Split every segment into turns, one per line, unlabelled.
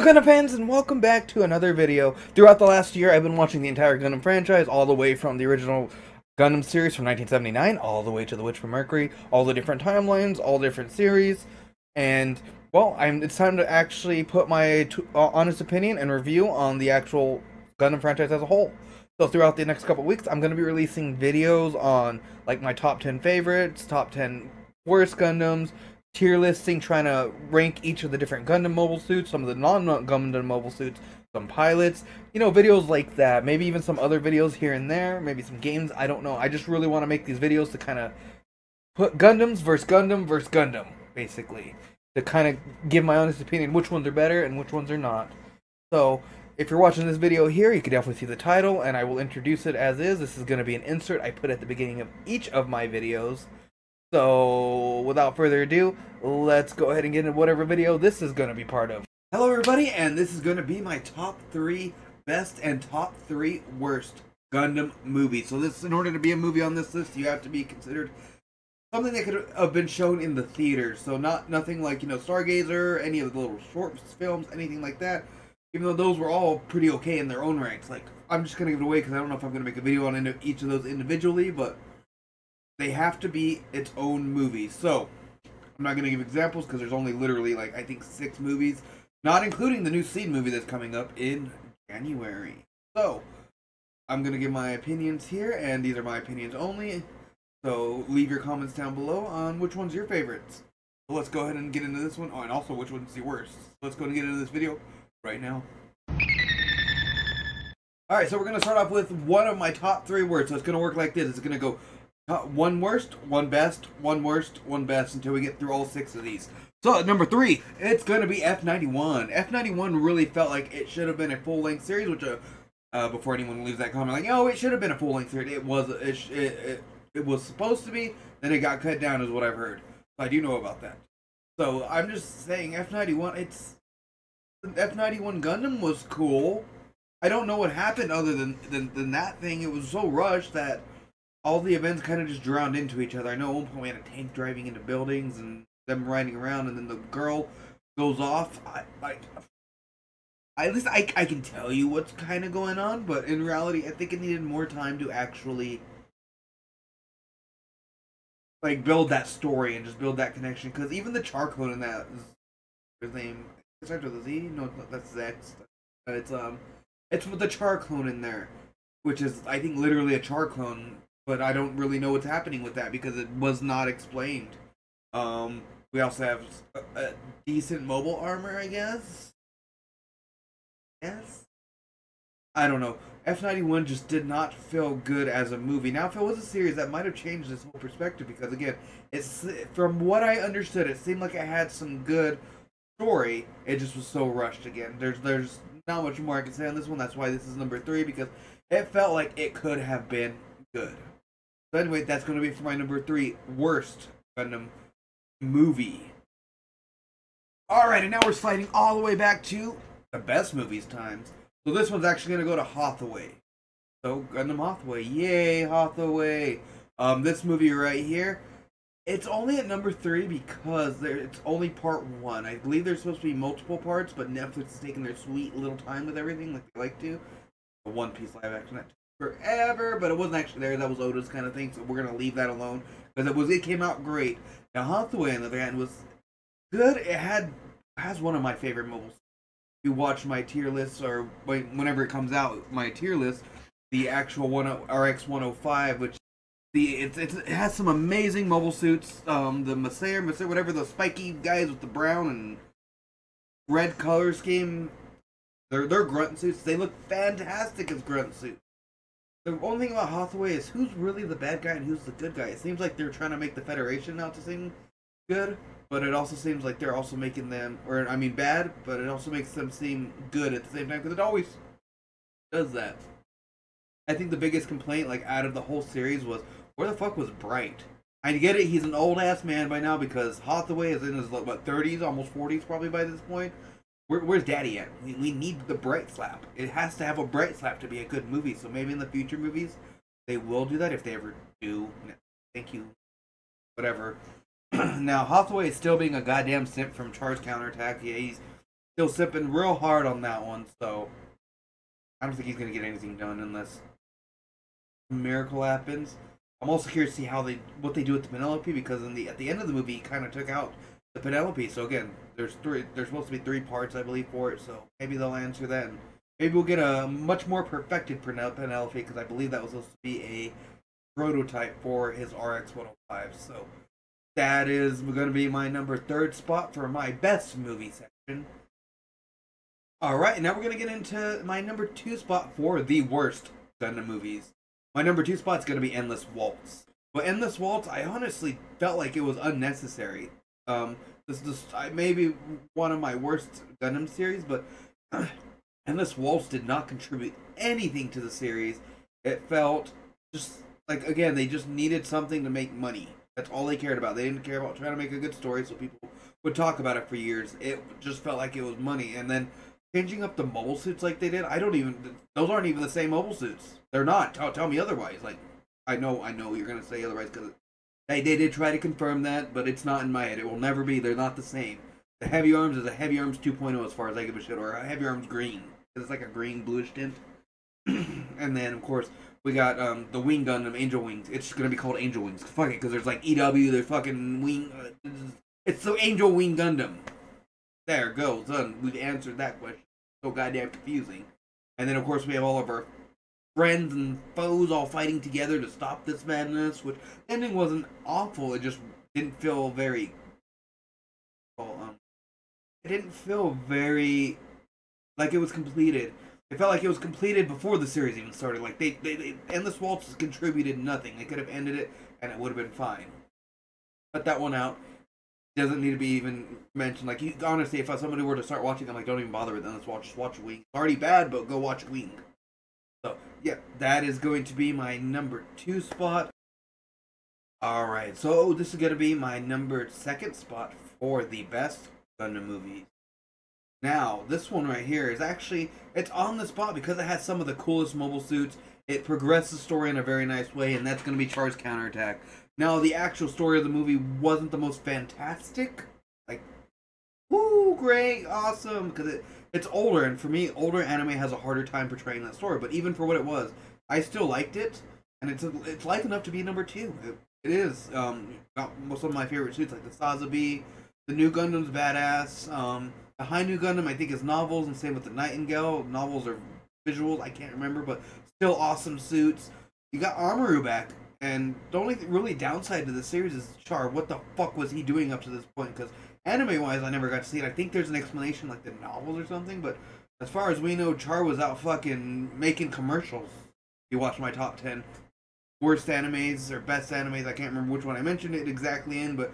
Gundam fans, and welcome back to another video. Throughout the last year, I've been watching the entire Gundam franchise, all the way from the original Gundam series from 1979, all the way to the Witch from Mecury, all the different timelines, all different series, and, well, it's time to actually put my honest opinion and review on the actual Gundam franchise as a whole. So throughout the next couple weeks, I'm going to be releasing videos on, like, my top 10 favorites, top 10 worst Gundams, tier listing, trying to rank each of the different Gundam mobile suits, some of the non-Gundam mobile suits, some pilots, you know, videos like that. Maybe even some other videos here and there, maybe some games, I don't know. I just really want to make these videos to kind of put Gundams versus Gundam versus Gundam, basically. To kind of give my honest opinion which ones are better and which ones are not. So, if you're watching this video here, you can definitely see the title, and I will introduce it as is. This is going to be an insert I put at the beginning of each of my videos. So, without further ado, let's go ahead and get into whatever video this is going to be part of. Hello everybody, and this is going to be my top 3 best and top 3 worst Gundam movies. So this, in order to be a movie on this list, you have to be considered something that could have been shown in the theaters. So nothing like, you know, Stargazer, any of the little short films, anything like that. Even though those were all pretty okay in their own ranks. Like, I'm just going to give it away because I don't know if I'm going to make a video on each of those individually, but they have to be its own movie. So, I'm not going to give examples because there's only literally, like, I think 6 movies, not including the new Seed movie that's coming up in January. So, I'm going to give my opinions here, and these are my opinions only. So, leave your comments down below on which one's your favorites. So let's go ahead and get into this one. Oh, and also which one's the worst. Let's go and get into this video right now. Alright, so we're going to start off with one of my top 3 words. So it's going to work like this. It's going to go one worst, one best, one worst, one best, until we get through all 6 of these. So at number 3, it's going to be F91. F91 really felt like it should have been a full-length series, which, before anyone leaves that comment like, oh, it should have been a full-length series. It was supposed to be, then it got cut down is what I've heard. So I do know about that. So I'm just saying F91, F91 Gundam was cool. I don't know what happened other than that thing. It was so rushed that all the events kind of just drowned into each other. I know at one point we had a tank driving into buildings and them riding around, and then the girl goes off. At least I can tell you what's kind of going on, but in reality, I think it needed more time to actually, like, build that story and just build that connection. Because even the Charclone in that, his name, it starts with a Z? No, that's X. It's with the Charclone in there, which is, I think, literally a Charclone. But I don't really know what's happening with that because it was not explained. We also have a decent mobile armor, I guess. Yes? I don't know. F91 just did not feel good as a movie. Now, if it was a series, that might have changed this whole perspective because, again, from what I understood, it seemed like it had some good story. It just was so rushed again. There's not much more I can say on this one. That's why this is number 3, because it felt like it could have been good. So anyway, that's going to be for my number 3 worst Gundam movie. Alright, and now we're sliding all the way back to the best movies times. So this one's actually going to go to Haway. So, Gundam Haway. Yay, Haway. This movie right here, it's only at number 3 because it's only part 1. I believe there's supposed to be multiple parts, but Netflix is taking their sweet little time with everything like they like to. The One Piece live action that forever, but it wasn't actually there. That was Oda's kind of thing, so we're gonna leave that alone because it came out great. Now Haway, on the other hand, was good. It has one of my favorite mobiles. If you watch my tier list, or whenever it comes out, my tier list, the actual RX 105, which it has some amazing mobile suits. The Masair, whatever, the spiky guys with the brown and red color scheme. They're grunt suits. They look fantastic as grunt suits. The only thing about Haway is who's really the bad guy and who's the good guy. It seems like they're trying to make the Federation out to seem good, but it also seems like they're also making them, bad, but it also makes them seem good at the same time, because it always does that. I think the biggest complaint, like, out of the whole series was, where the fuck was Bright? I get it, he's an old-ass man by now, because Haway is in his, what, 30s, almost 40s probably by this point. Where's Daddy at? We need the Bright slap. It has to have a Bright slap to be a good movie. So maybe in the future movies, they will do that if they ever do. Thank you. Whatever. Now, Haway is still being a goddamn simp from Counterattack. Yeah, still sipping real hard on that one, so I don't think he's gonna get anything done unless a miracle happens. I'm also curious to see what they do with the Penelope, because at the end of the movie, he kind of took out the Penelope. So again, there's supposed to be 3 parts, I believe, for it. So maybe they'll answer that. And maybe we'll get a much more perfected Penelope, because I believe that was supposed to be a prototype for his RX-105. So that is going to be my number 3rd spot for my best movie section. Alright, now we're going to get into my number 2 spot for the worst Gundam movies. My number 2 spot is going to be Endless Waltz. But Endless Waltz, I honestly felt like it was unnecessary. This is maybe one of my worst Gundam series, but Endless Waltz did not contribute anything to the series. It felt just like, again, they just needed something to make money. That's all they cared about. They didn't care about trying to make a good story so people would talk about it for years. It just felt like it was money. And then changing up the mobile suits like they did, those aren't even the same mobile suits. They're not. Tell me otherwise. Like, I know you're going to say otherwise, because they did try to confirm that, but it's not in my head. It will never be. They're not the same. The Heavy Arms is a Heavy Arms 2.0 as far as I give a shit, or a Heavy Arms Green. It's like a green bluish tint. And then, of course, we got the Wing Gundam, Angel Wings. It's just going to be called Angel Wings. Fuck it, because there's like EW, there's fucking Wing. It's the Angel Wing Gundam. There, go, done. We've answered that question. So goddamn confusing. And then, of course, we have all of our friends and foes all fighting together to stop this madness, which the ending wasn't awful. It just didn't feel very... it didn't feel very... like it was completed. It felt like it was completed before the series even started. Like, they Endless Waltz contributed nothing. They could have ended it, and it would have been fine. Cut that one out. Doesn't need to be even mentioned. Like, honestly, if somebody were to start watching, I'm like, don't even bother with Endless Waltz. Just watch Wing. It's already bad, but go watch Wing. So, yeah, that is going to be my number 2 spot. Alright, so this is going to be my number 2nd spot for the best Gundam movies. Now, this one right here is actually, it's on the spot because it has some of the coolest mobile suits. It progresses the story in a very nice way, and that's going to be Char's Counterattack. Now, the actual story of the movie wasn't the most fantastic. Like, woo, great, awesome, because it's older, and for me, older anime has a harder time portraying that story. But even for what it was, I still liked it, and it's like enough to be number 2. It is. Got some of my favorite suits, like the Sazabi, the New Gundam's badass. The High New Gundam, I think, is novels, and same with the Nightingale. Novels are visuals, I can't remember, but still awesome suits. You got Armoru back, and the only really downside to the series is Char. What the fuck was he doing up to this point? Because anime-wise, I never got to see it. I think there's an explanation, like the novels or something, but as far as we know, Char was out fucking making commercials. You watch my top 10 worst animes, or best animes, I can't remember which one I mentioned it exactly in, but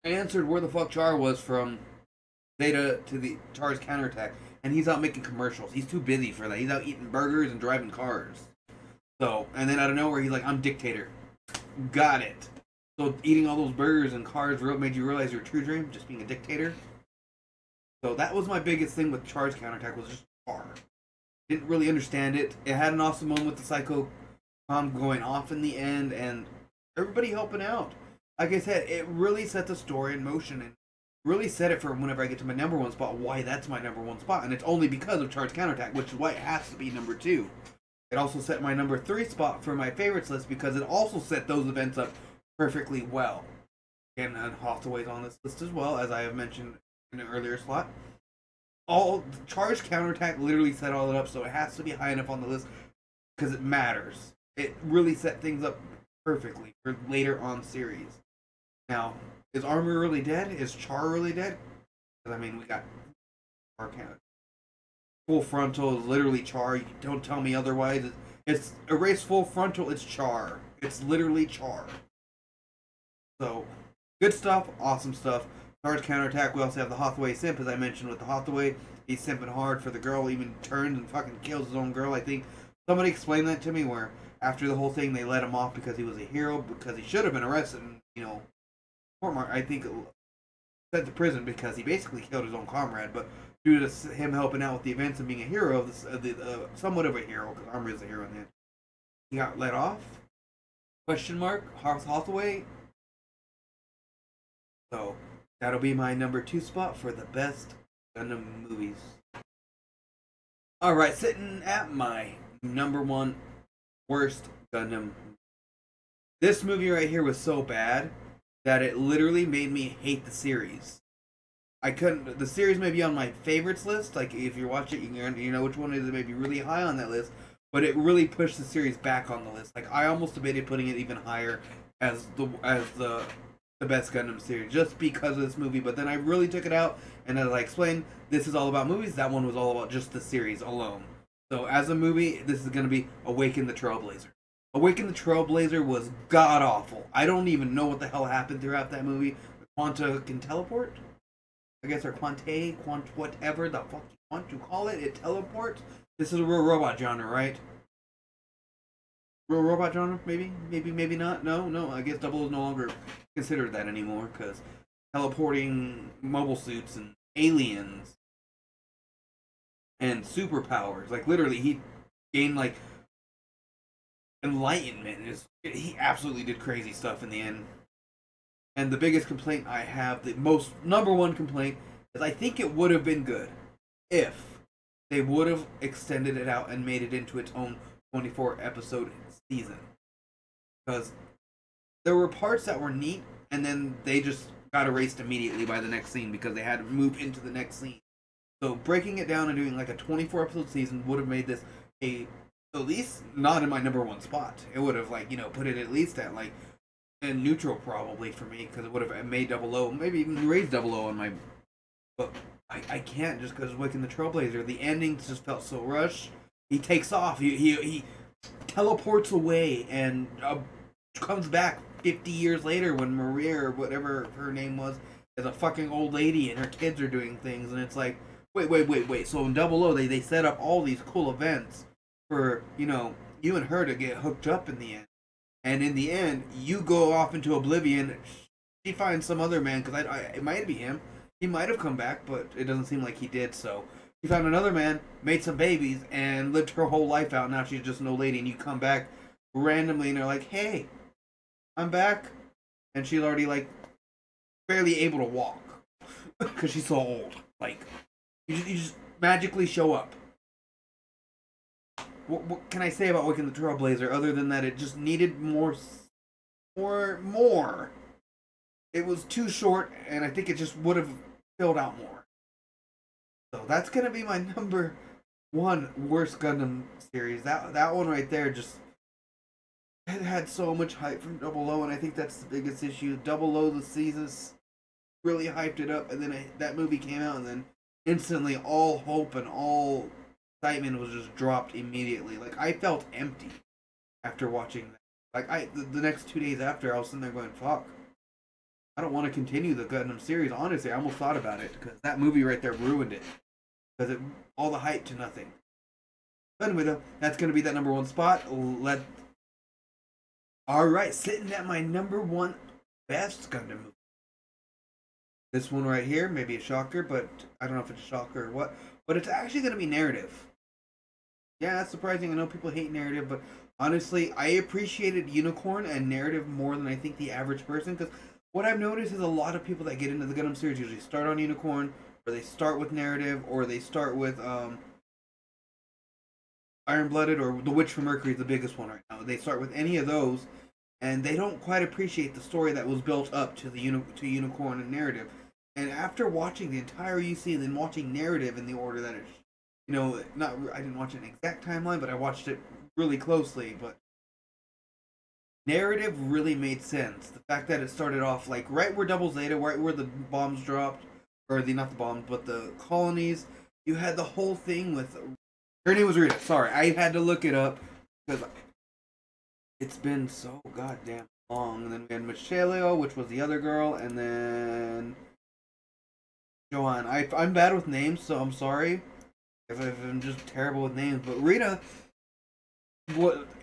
I answered where the fuck Char was from Zeta to the Char's Counterattack, and he's out making commercials. He's too busy for that. He's out eating burgers and driving cars. So, and then out of nowhere, he's like, I'm dictator. Got it. So eating all those burgers and cars made you realize your true dream, just being a dictator. So that was my biggest thing with Char's Counterattack, was just Char. Didn't really understand it. It had an awesome moment with the Psycho Bomb going off in the end, and everybody helping out. Like I said, it really set the story in motion, and really set it for whenever I get to my number 1 spot, why that's my number 1 spot. And it's only because of Char's Counterattack, which is why it has to be number 2. It also set my number 3 spot for my favorites list, because it also set those events up perfectly well. And Haway's on this list as well, as I have mentioned in an earlier slot. Char's Counterattack literally set all it up, so it has to be high enough on the list, because it matters. It really set things up perfectly for later on series. Now, is Armor really dead? Is Char really dead? Because, I mean, we got Char Count. Full Frontal is literally Char. You don't tell me otherwise. It's erase Full Frontal, it's Char. It's literally Char. So, good stuff, awesome stuff. Char's Counterattack, we also have the Haway simp, as I mentioned with the Haway. He's simping hard for the girl, even turns and fucking kills his own girl, I think. Somebody explained that to me, where after the whole thing, they let him off because he was a hero, because he should have been arrested and, you know, I think sent to prison because he basically killed his own comrade, but due to him helping out with the events and being a hero of somewhat of a hero, because Armor is a hero in the end, he got let off? Question mark? Haway? So that'll be my number 2 spot for the best Gundam movies. Alright, sitting at my number one worst Gundam. This movie right here was so bad that it literally made me hate the series. I couldn't. The series may be on my favorites list. Like if you watch it, you know which one is maybe really high on that list. But it really pushed the series back on the list. Like I almost debated putting it even higher as the best Gundam series just because of this movie. But then I really took it out, and as I explained, this is all about movies. That one was all about just the series alone. So as a movie, this is going to be Awaken the Trailblazer. Awaken the Trailblazer was god awful. I don't even know what the hell happened throughout that movie. Quanta can teleport, I guess, or Quante, whatever the fuck you want to call it. It teleports. This is a real robot genre, right? Real robot genre, maybe, maybe not. No. I guess Double is no longer considered that anymore because teleporting mobile suits and aliens and superpowers. Like literally, he gained like enlightenment. He absolutely did crazy stuff in the end. And the biggest complaint I have, the most number one complaint, is I think it would have been good if they would have extended it out and made it into its own 24 episode season. Because there were parts that were neat, and then they just got erased immediately by the next scene because they had to move into the next scene. So breaking it down and doing like a 24 episode season would have made this at least not in my number one spot. It would have put it at least at like in neutral probably for me because it would have made Double O, maybe even raised Double O on my. But I can't just because Awaken the Trailblazer. The ending just felt so rushed. He takes off. He teleports away and comes back 50 years later when Maria or whatever her name was is a fucking old lady and her kids are doing things and it's like wait. So in Double O they set up all these cool events for you and her to get hooked up in the end. And in the end, you go off into oblivion. She finds some other man, because it might be him. He might have come back, but it doesn't seem like he did, so. She found another man, made some babies, and lived her whole life out. Now she's just an old lady, and you come back randomly, and they're like, hey, I'm back. And she's already, barely able to walk. Because she's so old. You just magically show up. What can I say about Awaken the Trailblazer other than that it just needed more? It was too short, and I think it just would have filled out more. So that's gonna be my number one worst Gundam series. That one right there just it had so much hype from Double O, and I think that's the biggest issue. Double O, the seasons really hyped it up, and then that movie came out, and then instantly all hope and all excitement was just dropped immediately. I felt empty after watching that. The next 2 days after, I was sitting there going, fuck, I don't want to continue the Gundam series. Honestly, I almost thought about it because that movie right there ruined it. Because all the hype to nothing. But anyway, though, that's going to be that number one spot. Alright, sitting at my number one best Gundam movie. This one right here, maybe a shocker, but I don't know if it's a shocker or what. But it's actually going to be narrative. Yeah, that's surprising. I know people hate narrative, but honestly, I appreciated Unicorn and narrative more than I think the average person. Because what I've noticed is a lot of people that get into the Gundam series usually start on Unicorn, or they start with narrative, or they start with Iron-Blooded, or The Witch from Mecury is the biggest one right now. They start with any of those, and they don't quite appreciate the story that was built up to to Unicorn and narrative. And after watching the entire UC and then watching narrative in the order that it, I didn't watch an exact timeline, but I watched it really closely. But narrative really made sense. The fact that it started off right where Double Zeta, right where the bombs dropped, or not the bombs, but the colonies. You had the whole thing with her name was Rita. Sorry, I had to look it up because it's been so goddamn long. And then we had Michelle, which was the other girl, and then Joanne. I'm bad with names, so I'm sorry if I'm just terrible with names. But Rita,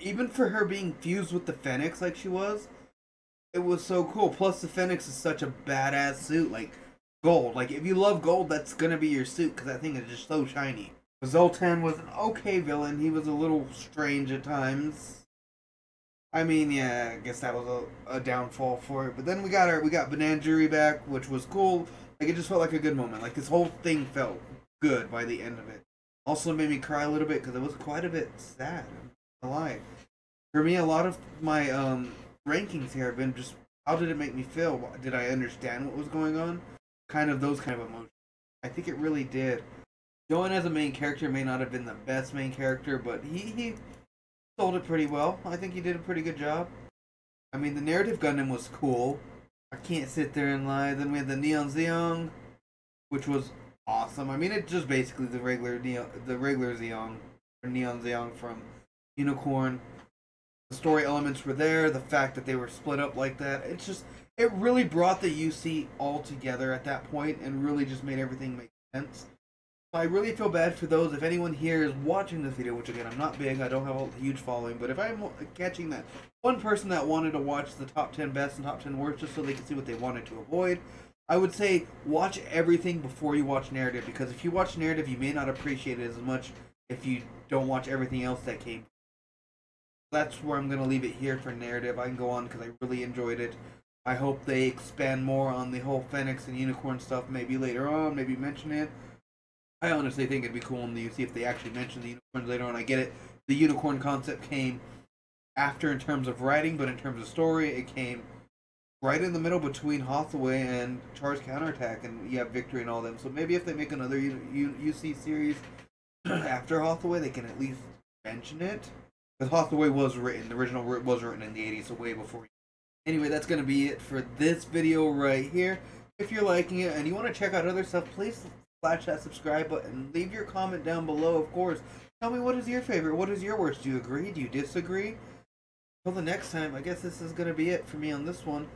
even for her being fused with the Phoenix like she was, it was so cool. Plus, the Phoenix is such a badass suit, gold. If you love gold, that's gonna be your suit because that thing is just so shiny. Zoltan was an okay villain. He was a little strange at times. I mean, yeah, I guess that was a downfall for it. But then we got Menagerie back, which was cool. Like it just felt like a good moment. Like this whole thing felt good by the end of it. Also made me cry a little bit because it was quite a bit sad. I'm not gonna lie. For me, a lot of my rankings here have been just how did it make me feel? Did I understand what was going on? Kind of those kind of emotions. I think it really did. Joan as a main character may not have been the best main character, but he sold it pretty well. I think he did a pretty good job. I mean, the narrative Gundam was cool. I can't sit there and lie. Then we had the Neon Zeong, which was awesome. I mean, it's just basically the regular Zeong or Neon Zeong from Unicorn. The story elements were there. The fact that they were split up like that, it really brought the UC all together at that point and really just made everything make sense. I really feel bad for those. If anyone here is watching this video, which again, I'm not big, I don't have a huge following, but if I'm catching that one person that wanted to watch the top 10 best and top 10 worst just so they can see what they wanted to avoid, I would say watch everything before you watch narrative, because if you watch narrative, you may not appreciate it as much if you don't watch everything else that came. That's where I'm going to leave it here for narrative. I can go on because I really enjoyed it. I hope they expand more on the whole Phoenix and Unicorn stuff maybe later on, maybe mention it. I honestly think it'd be cool in the UC if they actually mention the unicorns later on. I get it. The unicorn concept came after in terms of writing, but in terms of story, it came right in the middle between Haway and Char's Counterattack, and you have Victory and all them. So maybe if they make another UC series after Haway, they can at least mention it. Because Haway was written, the original was written in the 80s, so way before. Anyway, that's going to be it for this video right here. If you're liking it and you want to check out other stuff, please flash that subscribe button. Leave your comment down below, of course. Tell me what is your favorite. What is your worst? Do you agree? Do you disagree? Until the next time, I guess this is going to be it for me on this one.